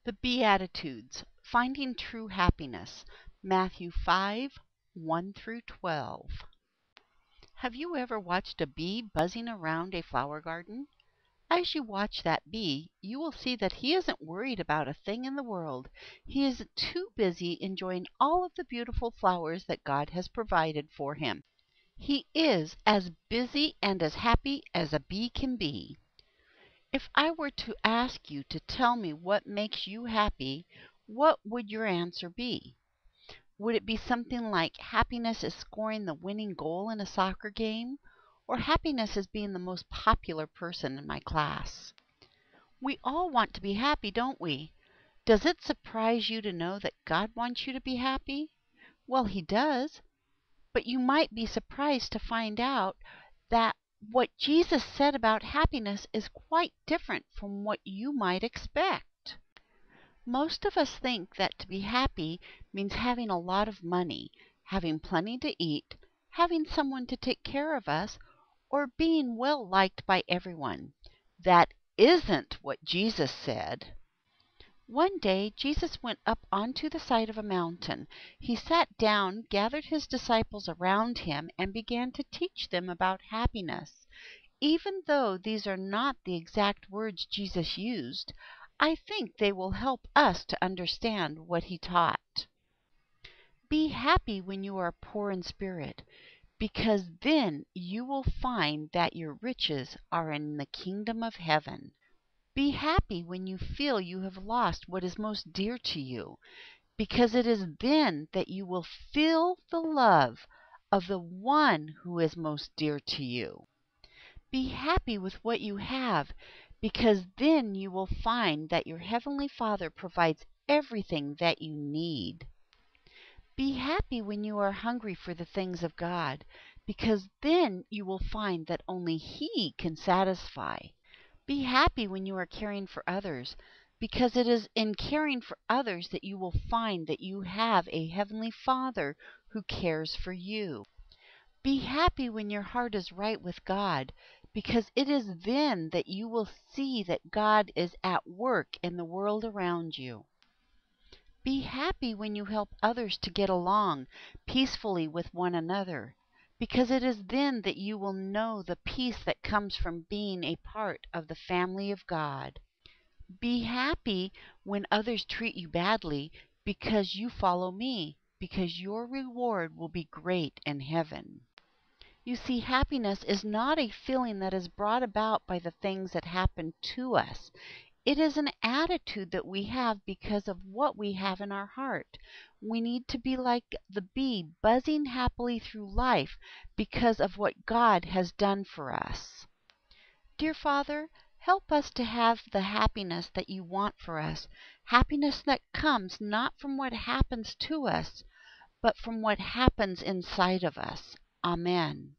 The Beatitudes, Finding True Happiness, Matthew 5:1 through 12. Have you ever watched a bee buzzing around a flower garden? As you watch that bee, you will see that he isn't worried about a thing in the world. He is too busy enjoying all of the beautiful flowers that God has provided for him. He is as busy and as happy as a bee can be. If I were to ask you to tell me what makes you happy, what would your answer be? Would it be something like happiness is scoring the winning goal in a soccer game, or happiness is being the most popular person in my class? We all want to be happy, don't we? Does it surprise you to know that God wants you to be happy? Well, He does. But you might be surprised to find out that what Jesus said about happiness is quite different from what you might expect. Most of us think that to be happy means having a lot of money, having plenty to eat, having someone to take care of us, or being well liked by everyone. That isn't what Jesus said. One day Jesus went up onto the side of a mountain. He sat down, gathered his disciples around him, and began to teach them about happiness. Even though these are not the exact words Jesus used, I think they will help us to understand what he taught. Be happy when you are poor in spirit, because then you will find that your riches are in the kingdom of heaven. Be happy when you feel you have lost what is most dear to you, because it is then that you will feel the love of the one who is most dear to you. Be happy with what you have, because then you will find that your Heavenly Father provides everything that you need. Be happy when you are hungry for the things of God, because then you will find that only He can satisfy. Be happy when you are caring for others, because it is in caring for others that you will find that you have a Heavenly Father who cares for you. Be happy when your heart is right with God, because it is then that you will see that God is at work in the world around you. Be happy when you help others to get along peacefully with one another, because it is then that you will know the peace that comes from being a part of the family of God. Be happy when others treat you badly, because you follow me, because your reward will be great in heaven. You see, happiness is not a feeling that is brought about by the things that happen to us. It is an attitude that we have because of what we have in our heart. We need to be like the bee, buzzing happily through life because of what God has done for us. Dear Father, help us to have the happiness that you want for us, happiness that comes not from what happens to us, but from what happens inside of us. Amen.